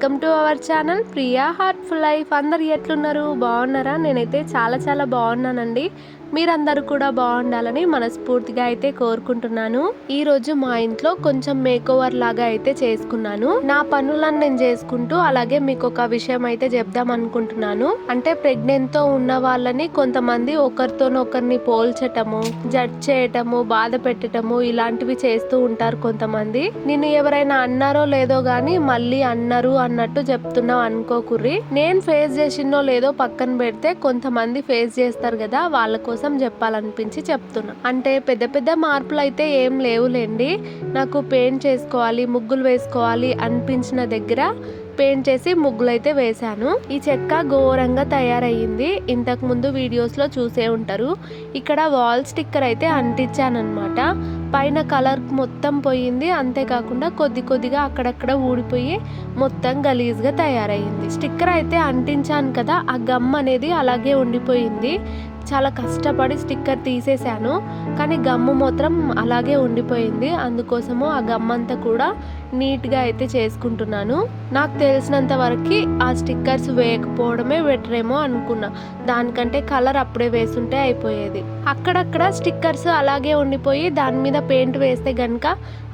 Welcome to our channel Priya heartful life. అందరు ఎట్లున్నారు? బాగున్నారా? నేనైతే చాలా బాగున్నానండి. మీరందరూ కూడా బాగుండాలని మనస్ఫూర్తిగా అయితే కోరుకుంటున్నాను. ఈ రోజు మా ఇంట్లో కొంచెం మేకోవర్ లాగా అయితే చేసుకున్నాను. నా పనులను నేను చేసుకుంటూ అలాగే మీకు ఒక విషయం అయితే చెప్దాం అనుకుంటున్నాను. అంటే ప్రెగ్నెంట్ తో ఉన్న వాళ్ళని కొంతమంది ఒకరితోనొకరిని పోల్చటము, జడ్జ్ చేయటము, బాధ పెట్టటము ఇలాంటివి చేస్తూ ఉంటారు కొంతమంది. నేను ఎవరైనా అన్నారో లేదో గాని మళ్ళీ అన్నారు అన్నట్టు చెప్తున్నావు అనుకోకుర్రి. నేను ఫేస్ చేసినో లేదో పక్కన పెడితే కొంతమంది ఫేస్ చేస్తారు కదా, వాళ్ళ కోసం చెప్పాలనిపించి చెప్తున్నా. అంటే పెద్ద మార్పులు అయితే ఏం లేవులేండి. నాకు పెయింట్ చేసుకోవాలి, ముగ్గులు వేసుకోవాలి అనిపించిన దగ్గర పెయింట్ చేసి ముగ్గులు అయితే వేశాను. ఈ చెక్క ఘోరంగా తయారయ్యింది. ఇంతకు ముందు వీడియోస్ లో చూసే ఉంటారు. ఇక్కడ వాల్ స్టిక్కర్ అయితే అంటించానమాట. పైన కలర్ మొత్తం పోయింది. అంతేకాకుండా కొద్దిగా అక్కడక్కడ ఊడిపోయి మొత్తం గలీజ్గా తయారయ్యింది. స్టిక్కర్ అయితే అంటించాను కదా, ఆ గమ్ అనేది అలాగే ఉండిపోయింది. చాలా కష్టపడి స్టిక్కర్ తీసేశాను, కానీ గమ్ము మాత్రం అలాగే ఉండిపోయింది. అందుకోసము ఆ గమ్ అంతా కూడా నీట్గా అయితే చేసుకుంటున్నాను. నాకు తెలిసినంత వరకు ఆ స్టిక్కర్స్ వేయకపోవడమే బెటర్ ఏమో అనుకున్నా. దానికంటే కలర్ అప్పుడే వేసుంటే అయిపోయేది. అక్కడక్కడ స్టిక్కర్స్ అలాగే ఉండిపోయి దాని మీద పెయింట్ వేస్తే గనక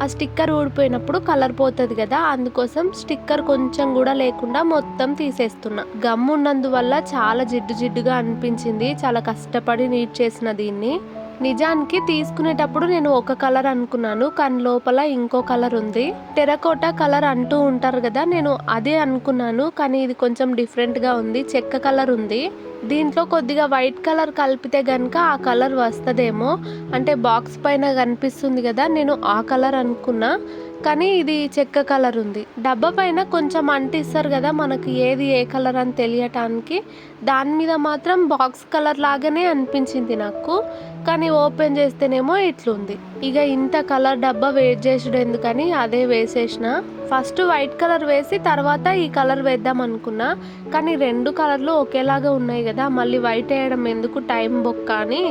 ఆ స్టిక్కర్ ఊడిపోయినప్పుడు కలర్ పోతుంది కదా, అందుకోసం స్టిక్కర్ కొంచెం కూడా లేకుండా మొత్తం తీసేస్తున్నా. గమ్ ఉన్నందువల్ల చాలా జిడ్డుగా అనిపించింది. చాలా కష్టపడి నీట్ చేసిన దీన్ని. నిజానికి తీసుకునేటప్పుడు నేను ఒక కలర్ అనుకున్నాను, కానీ లోపల ఇంకో కలర్ ఉంది. టెరకోటా కలర్ అంటూ ఉంటారు కదా, నేను అదే అనుకున్నాను, కానీ ఇది కొంచెం డిఫరెంట్గా ఉంది. చెక్క కలర్ ఉంది. దీంట్లో కొద్దిగా వైట్ కలర్ కలిపితే గనక ఆ కలర్ వస్తుందేమో. అంటే బాక్స్ పైన కనిపిస్తుంది కదా, నేను ఆ కలర్ అనుకున్నా, కానీ ఇది చెక్క కలర్ ఉంది. డబ్బా పైన కొంచెం అంటిస్తారు కదా మనకి ఏది ఏ కలర్ అని తెలియటానికి, దాని మీద మాత్రం బాక్స్ కలర్ లాగానే అనిపించింది నాకు, కానీ ఓపెన్ చేస్తేనేమో ఇట్లుంది. ఇక ఇంత కలర్ డబ్బా వేస్ట్ చేసుడు ఎందుకని అదే వేసేసిన. ఫస్ట్ వైట్ కలర్ వేసి తర్వాత ఈ కలర్ వేద్దాం అనుకున్నా, కానీ రెండు కలర్లు ఒకేలాగా ఉన్నాయి కదా, మళ్ళీ వైట్ వేయడం ఎందుకు, టైం బొక్క అని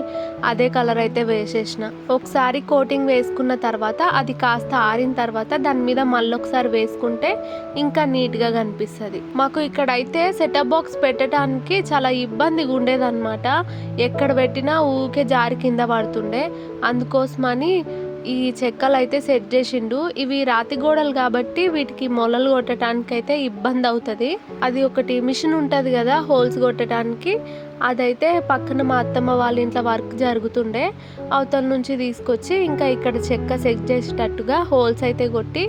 అదే కలర్ అయితే వేసేసిన. ఒకసారి కోటింగ్ వేసుకున్న తర్వాత అది కాస్త ఆరిన తర్వాత దాని మీద మళ్ళీ ఒకసారి వేసుకుంటే ఇంకా నీట్గా కనిపిస్తుంది. మాకు ఇక్కడైతే సెటప్ బాక్స్ పెట్టడానికి చాలా ఇబ్బందిగా ఉండేదన్నమాట. ఎక్కడ పెట్టినా ఊకే జారి కింద పడుతుండే. అందుకోసమని ఈ చెక్కలు అయితే సెట్ చేసిండు. ఇవి రాతి గోడలు కాబట్టి వీటికి మొలలు కొట్టడానికి అయితే ఇబ్బంది అవుతుంది. అది ఒకటి మిషన్ ఉంటుంది కదా హోల్స్ కొట్టడానికి, అదైతే పక్కన మా అత్తమ్మ వాళ్ళ ఇంట్లో వర్క్ జరుగుతుండే, అవతల నుంచి తీసుకొచ్చి ఇంకా ఇక్కడ చెక్క సెట్ చేసేటట్టుగా హోల్స్ అయితే కొట్టి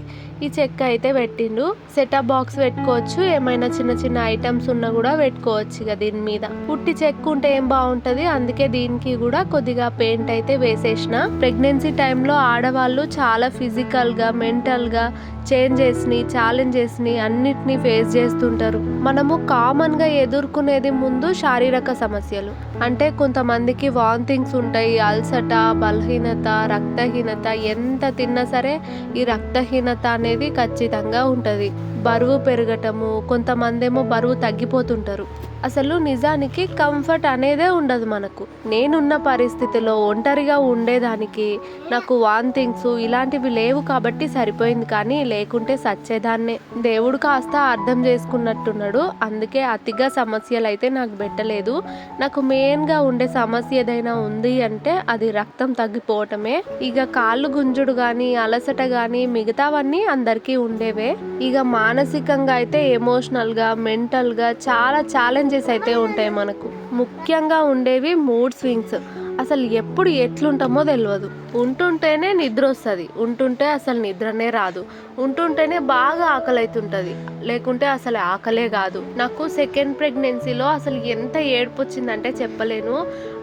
ఈ చెక్క అయితే పెట్టిండు. సెటప్ బాక్స్ పెట్టుకోవచ్చు, ఏమైనా చిన్న ఐటమ్స్ ఉన్నా కూడా పెట్టుకోవచ్చు ఇక దీని మీద. పుట్టి చెక్క ఉంటే ఏం బాగుంటది, అందుకే దీనికి కూడా కొద్దిగా పెయింట్ అయితే వేసేసిన. ప్రెగ్నెన్సీ టైంలో ఆడవాళ్ళు చాలా ఫిజికల్ గా మెంటల్ గా ఛాలెంజెస్ ని అన్నిటినీ ఫేస్ చేస్తుంటారు. మనము కామన్ గా ఎదుర్కొనేది ముందు శారీరక సమస్యలు. అంటే కొంతమందికి వాంతింగ్స్ ఉంటాయి, అల్సట, బలహీనత, రక్తహీనత. ఎంత తిన్నా సరే ఈ రక్తహీనత అనేది ఖచ్చితంగా ఉంటుంది. బరువు పెరగటము, కొంతమంది ఏమో బరువు తగ్గిపోతుంటారు. అసలు నిజానికి కంఫర్ట్ అనేదే ఉండదు మనకు. నేనున్న పరిస్థితిలో ఒంటరిగా ఉండేదానికి నాకు వాంతింగ్స్ ఇలాంటివి లేవు కాబట్టి సరిపోయింది, కానీ లేకుంటే సచ్చేదాన్నే. దేవుడు కాస్త అర్థం చేసుకున్నట్టున్నాడు, అందుకే అతిగా సమస్యలు అయితే నాకు పెట్టలేదు. నాకు మెయిన్గా ఉండే సమస్య ఏదైనా ఉంది అంటే అది రక్తం తగ్గిపోవటమే. ఇక కాళ్ళు గుంజుడు కానీ అలసట కానీ మిగతావన్నీ అందరికీ ఉండేవే. ఇక మానసికంగా అయితే ఎమోషనల్గా మెంటల్గా చాలా ఛాలెంజెస్ అయితే ఉంటాయి మనకు. ముఖ్యంగా ఉండేవి మూడ్ స్వింగ్స్. అసలు ఎప్పుడు ఎట్లుంటామో తెలియదు. ఉంటుంటేనే నిద్ర వస్తుంది, ఉంటుంటే అసలు నిద్రనే రాదు, ఉంటుంటేనే బాగా ఆకలి అవుతుంటుంది, లేకుంటే అసలు ఆకలే కాదు. నాకు సెకండ్ ప్రెగ్నెన్సీలో అసలు ఎంత ఏడుపు వచ్చిందంటే చెప్పలేను.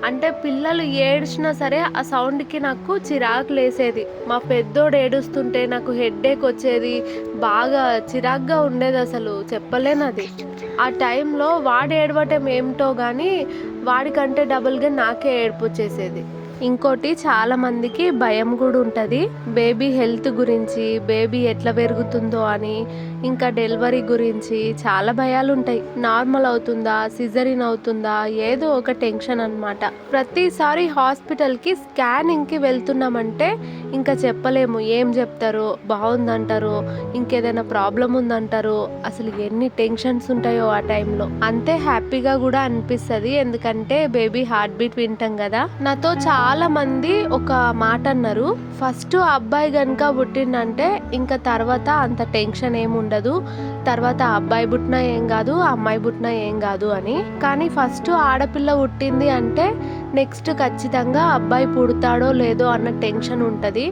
అంటే పిల్లలు ఏడ్చినా సరే ఆ సౌండ్కి నాకు చిరాకు లేసేది. మా పెద్దోడు ఏడుస్తుంటే నాకు హెడ్ఏక్ వచ్చేది, బాగా చిరాగ్గా ఉండేది, అసలు చెప్పలేను అది. ఆ టైంలో వాడు ఏడవటం ఏమిటో కానీ వాడికంటే డబుల్గా నాకే ఏడుపు వచ్చేసేది. ఇంకోటి చాలా మందికి భయం కూడా ఉంటుంది బేబీ హెల్త్ గురించి, బేబీ ఎట్లా పెరుగుతుందో అని, ఇంకా డెలివరీ గురించి చాలా భయాలు ఉంటాయి. నార్మల్ అవుతుందా, సిజరిన్ అవుతుందా, ఏదో ఒక టెన్షన్ అన్నమాట. ప్రతిసారి హాస్పిటల్కి స్కానింగ్కి వెళ్తున్నామంటే ఇంకా చెప్పలేము, ఏం చెప్తారో, బాగుందంటారో, ఇంకేదైనా ప్రాబ్లం ఉందంటారో, అసలు ఎన్ని టెన్షన్స్ ఉంటాయో ఆ టైంలో. అంతే హ్యాపీగా కూడా అనిపిస్తుంది, ఎందుకంటే బేబీ హార్ట్ బీట్ వింటాం కదా. నాతో చాలా మంది ఒక మాట అన్నారు, ఫస్ట్ అబ్బాయి కనుక పుట్టిండంటే ఇంకా తర్వాత అంత టెన్షన్ ఏమి ఉండదు, తర్వాత అబ్బాయి పుట్టినా ఏం కాదు, అమ్మాయి పుట్టినా ఏం కాదు అని. కానీ ఫస్ట్ ఆడపిల్ల పుట్టింది అంటే నెక్స్ట్ ఖచ్చితంగా అబ్బాయి పుడతాడో లేదో అన్న టెన్షన్ ఉంటుంది,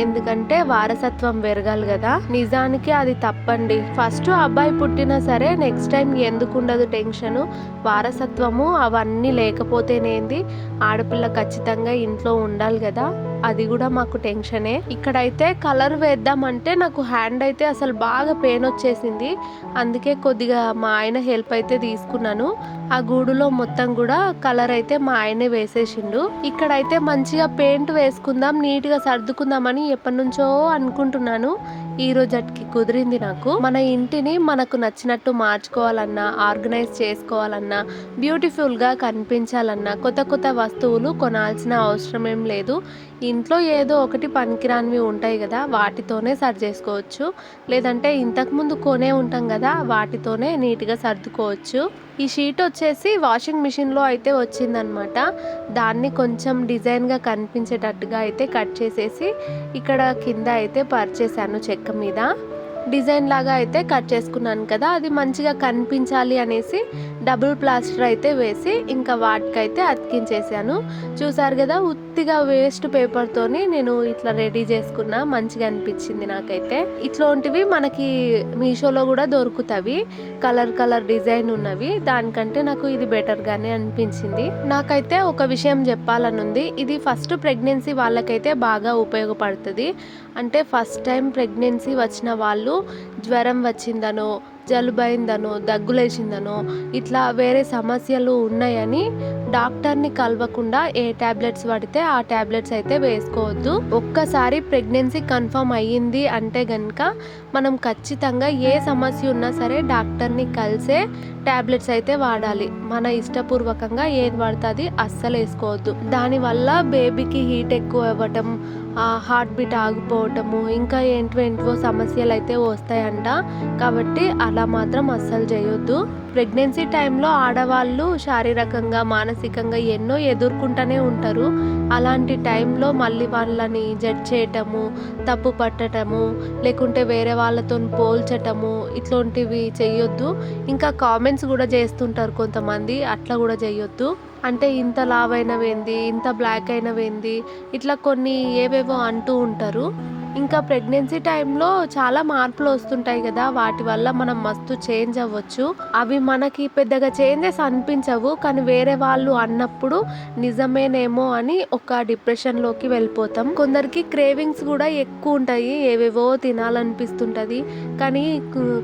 ఎందుకంటే వారసత్వం పెరగాలి కదా. నిజానికి అది తప్పండి. ఫస్ట్ అబ్బాయి పుట్టినా సరే నెక్స్ట్ టైం ఎందుకు ఉండదు టెన్షను, వారసత్వము అవన్నీ లేకపోతేనేంది, ఆడపిల్ల ఖచ్చితంగా ఇంట్లో ఉండాలి కదా, అది కూడా మాకు టెన్షనే. ఇక్కడైతే కలర్ వేద్దామంటే నాకు హ్యాండ్ అయితే అసలు బాగా పెయిన్ వచ్చేసింది, అందుకే కొద్దిగా మా ఆయన హెల్ప్ అయితే తీసుకున్నాను. ఆ గూడులో మొత్తం కూడా కలర్ అయితే మా ఆయనే వేసేసిండు. ఇక్కడైతే మంచిగా పెయింట్ వేసుకుందాం, నీట్గా సర్దుకుందామని ఎప్పటి నుంచో అనుకుంటున్నాను. ఈ రోజుకి కుదిరింది నాకు. మన ఇంటిని మనకు నచ్చినట్టు మార్చుకోవాలన్నా, ఆర్గనైజ్ చేసుకోవాలన్నా, బ్యూటిఫుల్గా కనిపించాలన్నా కొత్త కొత్త వస్తువులు కొనాల్సిన అవసరం ఏం లేదు. ఇంట్లో ఏదో ఒకటి పనికిరానివి ఉంటాయి కదా, వాటితోనే సరి చేసుకోవచ్చు, లేదంటే ఇంతకుముందు కొనే ఉంటాం కదా, వాటితోనే నీట్గా సర్దుకోవచ్చు. ఈ షీట్ వచ్చేసి వాషింగ్ మిషన్లో అయితే వచ్చిందనమాట. దాన్ని కొంచెం డిజైన్గా కనిపించేటట్టుగా అయితే కట్ చేసేసి ఇక్కడ కింద అయితే పరిచేసాను చెక్క మీద. డిజైన్ లాగా అయితే కట్ చేసుకున్నాను కదా, అది మంచిగా కనిపించాలి అనేసి డబుల్ ప్లాస్టర్ అయితే వేసి ఇంకా వాటికైతే అతికించేసాను. చూసారు కదా, ఉత్తిగా వేస్ట్ పేపర్తోని నేను ఇట్లా రెడీ చేసుకున్నా, మంచిగా అనిపించింది నాకైతే. ఇట్లాంటివి మనకి మీషోలో కూడా దొరుకుతాయి, కలర్ కలర్ డిజైన్ ఉన్నవి, దానికంటే నాకు ఇది బెటర్గానే అనిపించింది. నాకైతే ఒక విషయం చెప్పాలని ఉంది, ఇది ఫస్ట్ ప్రెగ్నెన్సీ వాళ్ళకైతే బాగా ఉపయోగపడుతుంది. అంటే ఫస్ట్ టైం ప్రెగ్నెన్సీ వచ్చిన వాళ్ళు జ్వరం వచ్చిందనో, జలుబైందనో, దగ్గులేసిందనో, ఇట్లా వేరే సమస్యలు ఉన్నాయని డాక్టర్ని కలవకుండా ఏ ట్యాబ్లెట్స్ పడితే ఆ ట్యాబ్లెట్స్ అయితే వేసుకోవద్దు. ఒక్కసారి ప్రెగ్నెన్సీ కన్ఫర్మ్ అయ్యింది అంటే కనుక మనం ఖచ్చితంగా ఏ సమస్య ఉన్నా సరే డాక్టర్ని కలిసే ట్యాబ్లెట్స్ అయితే వాడాలి. మన ఇష్టపూర్వకంగా ఏది పడుతుంది అస్సలు వేసుకోవద్దు. దానివల్ల బేబీకి హీట్ ఎక్కువ అవ్వటం, హార్ట్ బీట్ ఆగిపోవటము, ఇంకా ఏంటో సమస్యలు అయితే వస్తాయంట. కాబట్టి అలా మాత్రం అస్సలు చేయొద్దు. ప్రెగ్నెన్సీ టైంలో ఆడవాళ్ళు శారీరకంగా, మానసికంగా ఎన్నో ఎదుర్కొంటూనే ఉంటారు. అలాంటి టైంలో మళ్ళీ వాళ్ళని జడ్జ్ చేయటము, తప్పు పట్టటము, లేకుంటే వేరే వాళ్ళతో పోల్చటము, ఇట్లాంటివి చేయొద్దు. ఇంకా కామెంట్స్ కూడా చేస్తుంటారు కొంతమంది, అట్లా కూడా చేయొద్దు. అంటే ఇంత లావ్ అయినవేంది, ఇంత బ్లాక్ అయినవేంది, ఇట్లా కొన్ని ఏవేవో అంటూ ఉంటారు. ఇంకా ప్రెగ్నెన్సీ టైంలో చాలా మార్పులు వస్తుంటాయి కదా, వాటి వల్ల మనం మస్తు చేంజ్ అవ్వచ్చు. అవి మనకి పెద్దగా చేంజెస్ అనిపించవు, కానీ వేరే వాళ్ళు అన్నప్పుడు నిజమేనేమో అని ఒక డిప్రెషన్లోకి వెళ్ళిపోతాం. కొందరికి క్రేవింగ్స్ కూడా ఎక్కువ ఉంటాయి, ఏవేవో తినాలనిపిస్తుంటుంది, కానీ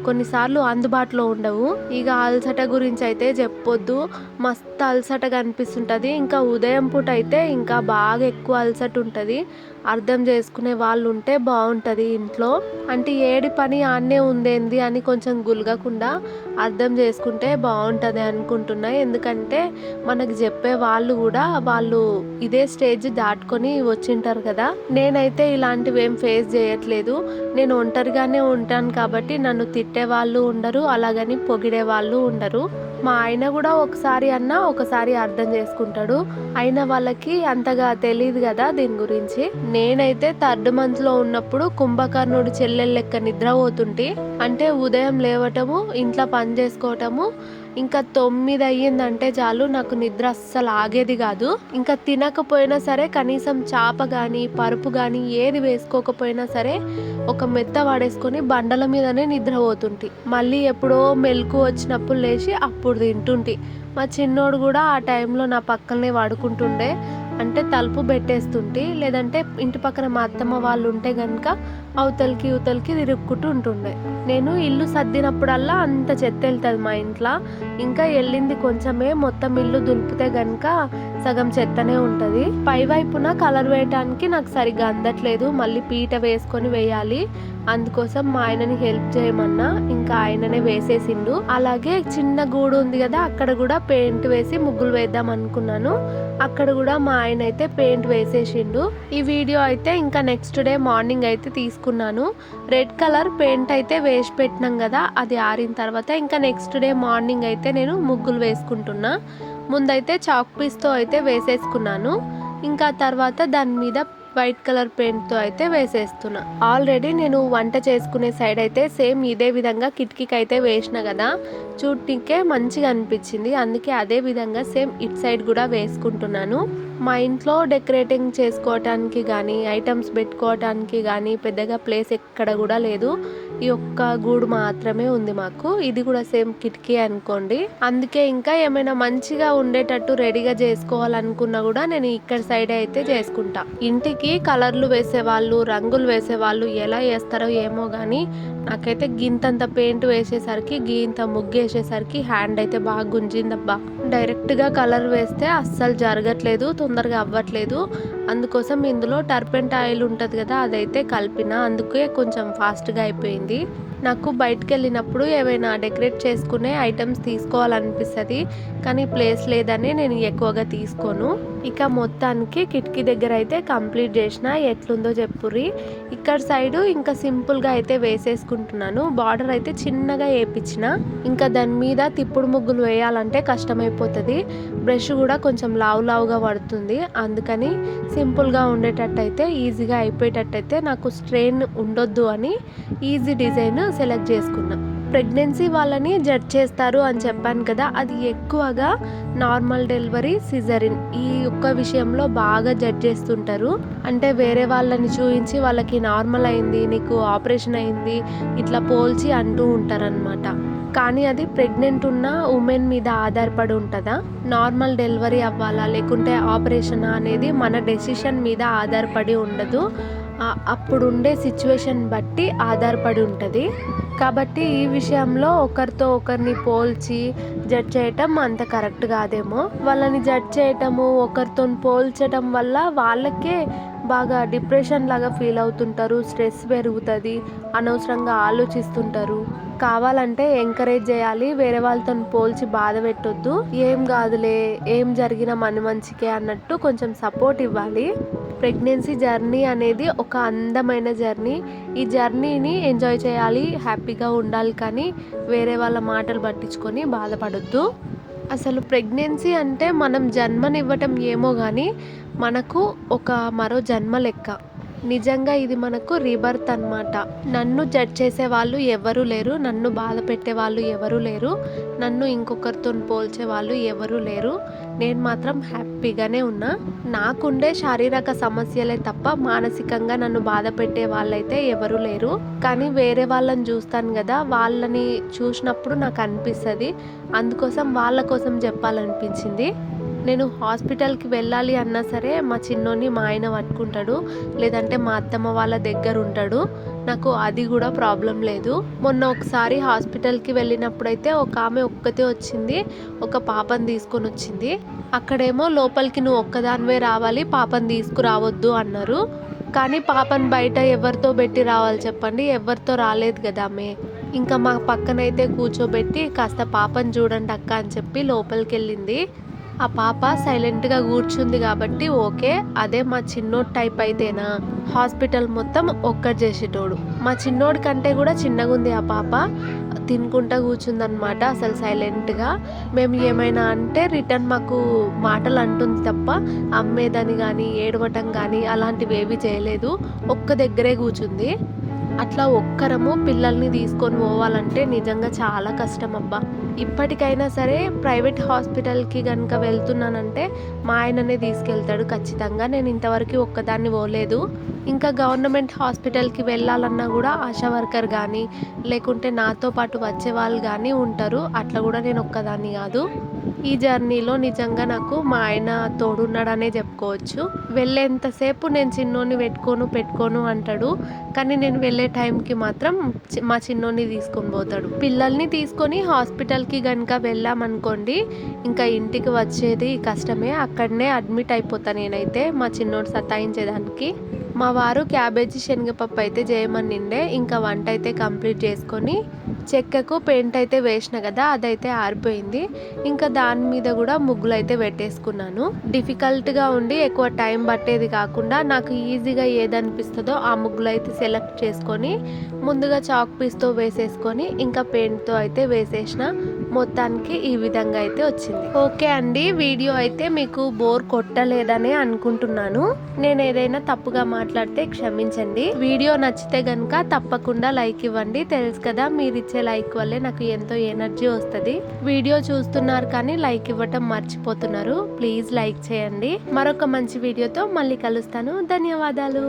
కొన్నిసార్లు అందుబాటులో ఉండవు. ఇక అలసట గురించి అయితే చెప్పొద్దు, మస్తు అలసటగా అనిపిస్తుంటుంది. ఇంకా ఉదయం పూట అయితే ఇంకా బాగా ఎక్కువ అలసట ఉంటుంది. అర్థం చేసుకునే వాళ్ళు ఉంటే బాగుంటుంది ఇంట్లో. అంటే ఏడి పని ఆన్నే ఉందేంది అని కొంచెం గులగకుండా అర్థం చేసుకుంటే బాగుంటుంది అనుకుంటున్నా. ఎందుకంటే మనకు చెప్పే వాళ్ళు కూడా వాళ్ళు ఇదే స్టేజ్ దాటుకొని వచ్చింటారు కదా. నేనైతే ఇలాంటివి ఏం ఫేస్ చేయట్లేదు, నేను ఒంటరిగానే ఉంటాను కాబట్టి నన్ను తిట్టే వాళ్ళు ఉండరు, అలాగని పొగిడే వాళ్ళు ఉండరు. మా ఆయన కూడా ఒకసారి అర్థం చేసుకుంటాడు, అయినా వాళ్ళకి అంతగా తెలియదు కదా దీని గురించి. నేనైతే 3rd మంత్లో ఉన్నప్పుడు కుంభకర్ణుడు చెల్లెలు లెక్క నిద్రపోతుంటే, అంటే ఉదయం లేవటము, ఇంట్లో పని చేసుకోవటము, ఇంకా 9 అయ్యిందంటే చాలు నాకు నిద్ర అస్సలు ఆగేది కాదు. ఇంకా తినకపోయినా సరే కనీసం చాప కానీ పరుపు కానీ ఏది వేసుకోకపోయినా సరే ఒక మెత్త వాడేసుకొని బండల మీదనే నిద్రపోతుంటి. మళ్ళీ ఎప్పుడో మెలకు వచ్చినప్పుడు లేచి అప్పుడు తింటుంటి. మా చిన్నోడు కూడా ఆ టైంలో నా పక్కనే పడుకుంటుండే, అంటే తలుపు పెట్టేస్తుంటే, లేదంటే ఇంటి పక్కన మా అత్తమ్మ వాళ్ళు ఉంటే కనుక అవతలికి ఇవతలికి తిరుక్కుంటూ ఉంటుండే. నేను ఇల్లు సర్దినప్పుడల్లా అంత చెత్త వెళ్తుంది మా ఇంట్లో, ఇంకా వెళ్ళింది కొంచెమే, మొత్తం ఇల్లు దులిపితే కనుక సగం చెత్తనే ఉంటుంది. పై వైపున కలర్ వేయటానికి నాకు సరిగ్గా అందట్లేదు, మళ్ళీ పీట వేసుకొని వేయాలి. అందుకోసం మా ఆయనని హెల్ప్ చేయమన్నా, ఇంకా ఆయననే వేసేసిండు. అలాగే చిన్న గూడు ఉంది కదా, అక్కడ కూడా పెయింట్ వేసి ముగ్గులు వేద్దాం అనుకున్నాను. అక్కడ కూడా మా ఆయన అయితే పెయింట్ వేసేసిండు. ఈ వీడియో అయితే ఇంకా నెక్స్ట్ డే మార్నింగ్ అయితే తీసుకున్నాను. రెడ్ కలర్ పెయింట్ అయితే వేసి పెట్టినాం కదా, అది ఆరిన తర్వాత ఇంకా నెక్స్ట్ డే మార్నింగ్ అయితే నేను ముగ్గులు వేసుకుంటున్నా. ముందైతే చాక్ పీస్తో అయితే వేసేసుకున్నాను. ఇంకా తర్వాత దాని మీద వైట్ కలర్ పెయింట్తో అయితే వేసేస్తున్నా. ఆల్రెడీ నేను వంట చేసుకునే సైడ్ అయితే సేమ్ ఇదే విధంగా కిటికీకి అయితే వేసిన కదా, చూడటానికే మంచిగా అనిపించింది. అందుకే అదే విధంగా సేమ్ ఇట్ సైడ్ కూడా వేసుకుంటున్నాను. మా ఇంట్లో డెకరేటింగ్ చేసుకోవటానికి కానీ ఐటమ్స్ పెట్టుకోవటానికి కానీ పెద్దగా ప్లేస్ ఎక్కడ కూడా లేదు. ఈ ఒక్క గూడు మాత్రమే ఉంది మాకు. ఇది కూడా సేమ్ కిటికీ అనుకోండి. అందుకే ఇంకా ఏమైనా మంచిగా ఉండేటట్టు రెడీగా చేసుకోవాలనుకున్నా కూడా నేను ఇక్కడ సైడ్ అయితే చేసుకుంటా. ఇంటికి కలర్లు వేసేవాళ్ళు, రంగులు వేసేవాళ్ళు ఎలా వేస్తారో ఏమో కానీ నాకైతే గింతంత పెయింట్ వేసేసరికి, గింత ముగ్గు వేసేసరికి హ్యాండ్ అయితే బాగా గుంజిందబ్బా. డైరెక్ట్గా కలర్ వేస్తే అస్సలు జరగట్లేదు, తొందరగా అవ్వట్లేదు. అందుకోసం ఇందులో టర్పెంటాయిల్ ఉంటుంది కదా, అదైతే కలిపిన, అందుకే కొంచెం ఫాస్ట్గా అయిపోయింది. నాకు బయటకు వెళ్ళినప్పుడు ఏమైనా డెకరేట్ చేసుకునే ఐటమ్స్ తీసుకోవాలనిపిస్తుంది, కానీ ప్లేస్ లేదని నేను ఎక్కువగా తీసుకోను. ఇక మొత్తానికి కిటికీ దగ్గర అయితే కంప్లీట్ చేసిన. ఎట్లుందో చెప్పుర్రి. ఇక్కడ సైడు ఇంకా సింపుల్గా అయితే వేసేసుకుంటున్నాను. బార్డర్ అయితే చిన్నగా వేయించిన. ఇంకా దాని మీద తిప్పుడు ముగ్గులు వేయాలంటే కష్టమైపోతుంది. బ్రష్ కూడా కొంచెం లావుగా పడుతుంది. అందుకని సింపుల్గా ఉండేటట్టు అయితే, ఈజీగా అయిపోయేటట్టయితే, నాకు స్ట్రెయిన్ ఉండొద్దు అని ఈజీ డిజైన్ సెలెక్ట్ చేసుకున్నా. ప్రెగ్నెన్సీ వాళ్ళని జడ్జ్ చేస్తారు అని చెప్పాను కదా, అది ఎక్కువగా నార్మల్ డెలివరీ, సిజరిన్ ఈ ఒక్క విషయంలో బాగా జడ్జ్ చేస్తుంటారు. అంటే వేరే వాళ్ళని చూపించి వాళ్ళకి నార్మల్ అయింది, నీకు ఆపరేషన్ అయింది, ఇట్లా పోల్చి అంటూ ఉంటారనమాట. కానీ అది ప్రెగ్నెంట్ ఉన్న ఉమెన్ మీద ఆధారపడి ఉంటుందా, నార్మల్ డెలివరీ అవ్వాలా లేకుంటే ఆపరేషనా అనేది మన డెసిషన్ మీద ఆధారపడి ఉండదు. అప్పుడుండే సిచ్యువేషన్ బట్టి ఆధారపడి ఉంటుంది. కాబట్టి ఈ విషయంలో ఒకరితో ఒకరిని పోల్చి జడ్జ్ చేయటం అంత కరెక్ట్ కాదేమో. వాళ్ళని జడ్జ్ చేయటము, ఒకరితో పోల్చడం వల్ల వాళ్ళకే బాగా డిప్రెషన్ లాగా ఫీల్ అవుతుంటారు, స్ట్రెస్ పెరుగుతుంది, అనవసరంగా ఆలోచిస్తుంటారు. కావాలంటే ఎంకరేజ్ చేయాలి, వేరే వాళ్ళతో పోల్చి బాధ పెట్టొద్దు. ఏం కాదులే, ఏం జరిగినా మన మంచికే అన్నట్టు కొంచెం సపోర్ట్ ఇవ్వాలి. ప్రెగ్నెన్సీ జర్నీ అనేది ఒక అందమైన జర్నీ. ఈ జర్నీని ఎంజాయ్ చేయాలి, హ్యాపీగా ఉండాలి, కానీ వేరే వాళ్ళ మాటలు పట్టించుకొని బాధపడొద్దు. అసలు ప్రెగ్నెన్సీ అంటే మనం జన్మనివ్వటం ఏమో కానీ మనకు ఒక మరో జన్మ లెక్క. నిజంగా ఇది మనకు రీబర్త్ అన్నమాట. నన్ను జడ్జ్ చేసే వాళ్ళు ఎవరూ లేరు, నన్ను బాధ పెట్టే వాళ్ళు ఎవరూ లేరు, నన్ను ఇంకొకరితో పోల్చే వాళ్ళు ఎవరూ లేరు. నేను మాత్రం హ్యాపీగానే ఉన్నా. నాకుండే శారీరక సమస్యలే తప్ప మానసికంగా నన్ను బాధ పెట్టే వాళ్ళైతే ఎవరూ లేరు. కానీ వేరే వాళ్ళని చూస్తాను కదా, వాళ్ళని చూసినప్పుడు నాకు అనిపిస్తుంది. అందుకోసం వాళ్ళ కోసం చెప్పాలనిపించింది. నేను హాస్పిటల్కి వెళ్ళాలి అన్నా సరే మా చిన్నోని మా ఆయన పట్టుకుంటాడు, లేదంటే మా అత్తమ్మ వాళ్ళ దగ్గర ఉంటాడు. నాకు అది కూడా ప్రాబ్లం లేదు. మొన్న ఒకసారి హాస్పిటల్కి వెళ్ళినప్పుడైతే ఒక ఆమె ఒక్కతే వచ్చింది, ఒక పాపని తీసుకొని వచ్చింది. అక్కడేమో లోపలికి నువ్వు ఒక్కదానివే రావాలి, పాపని తీసుకురావద్దు అన్నారు. కానీ పాపని బయట ఎవరితో పెట్టి రావాలి చెప్పండి, ఎవరితో రాలేదు కదా ఆమె. ఇంకా మా పక్కనైతే కూర్చోబెట్టి కాస్త పాపని చూడండి అక్క అని చెప్పి లోపలికి వెళ్ళింది. ఆ పాప సైలెంట్గా కూర్చుంది కాబట్టి ఓకే. అదే మా చిన్నోడు టైప్ అయితేనా హాస్పిటల్ మొత్తం ఒక్కటి చేసేటోడు. మా చిన్నోడి కంటే కూడా చిన్నగా ఉంది ఆ పాప. తినుకుంటా కూర్చుందనమాట అసలు సైలెంట్గా. మేము ఏమైనా అంటే రిటర్న్ మాకు మాటలు అంటుంది తప్ప అమ్మేదని కానీ ఏడవటం కానీ అలాంటివి ఏవి చేయలేదు. ఒక్క దగ్గరే కూర్చుంది. అట్లా ఒక్కరము పిల్లల్ని తీసుకొని పోవాలంటే నిజంగా చాలా కష్టం అబ్బా. ఇప్పటికైనా సరే ప్రైవేట్ హాస్పిటల్కి కనుక వెళ్తున్నానంటే మా ఆయననే తీసుకెళ్తాడు ఖచ్చితంగా. నేను ఇంతవరకు ఒక్కదాన్ని పోలేదు. ఇంకా గవర్నమెంట్ హాస్పిటల్కి వెళ్ళాలన్నా కూడా ఆశా వర్కర్ కానీ లేకుంటే నాతో పాటు వచ్చే వాళ్ళు కానీ ఉంటారు. అట్లా కూడా నేను ఒక్కదాన్ని కాదు. ఈ జర్నీలో నిజంగా నాకు మా ఆయన తోడున్నాడనే చెప్పుకోవచ్చు. వెళ్ళేంతసేపు నేను చిన్నోని పెట్టుకోను అంటాడు, కానీ నేను వెళ్ళే టైంకి మాత్రం మా చిన్నోని తీసుకొని పోతాడు. పిల్లల్ని తీసుకొని హాస్పిటల్కి కనుక వెళ్ళామనుకోండి ఇంకా ఇంటికి వచ్చేది కష్టమే. అక్కడనే అడ్మిట్ అయిపోతాను నేనైతే మా చిన్నోడు సతాయించేదానికి. మా వారు క్యాబేజీ శనగపప్పు అయితే చేయమని నిండే. ఇంకా వంట అయితే కంప్లీట్ చేసుకొని చెక్కకు పెయింట్ అయితే వేసిన కదా, అదైతే ఆరిపోయింది. ఇంకా దాని మీద కూడా ముగ్గులు అయితే పెట్టేసుకున్నాను. డిఫికల్ట్గా ఉండి ఎక్కువ టైం పట్టేది కాకుండా నాకు ఈజీగా ఏదనిపిస్తుందో ఆ ముగ్గులు అయితే సెలెక్ట్ చేసుకొని ముందుగా చాక్ పీస్తో వేసేసుకొని ఇంకా పెయింట్తో అయితే వేసేసిన. మొత్తానికి ఈ విధంగా అయితే వచ్చింది. ఓకే అండి, వీడియో అయితే మీకు బోర్ కొట్టలేదనే అనుకుంటున్నాను. నేను ఏదైనా తప్పుగా మాట్లాడితే క్షమించండి. వీడియో నచ్చితే గనుక తప్పకుండా లైక్ ఇవ్వండి. తెలుసు కదా, మీరు ఇచ్చే లైక్ వల్లే నాకు ఎంతో ఎనర్జీ వస్తుంది. వీడియో చూస్తున్నారు కానీ లైక్ ఇవ్వటం మర్చిపోతున్నారు. ప్లీజ్ లైక్ చేయండి. మరొక మంచి వీడియోతో మళ్ళీ కలుస్తాను. ధన్యవాదాలు.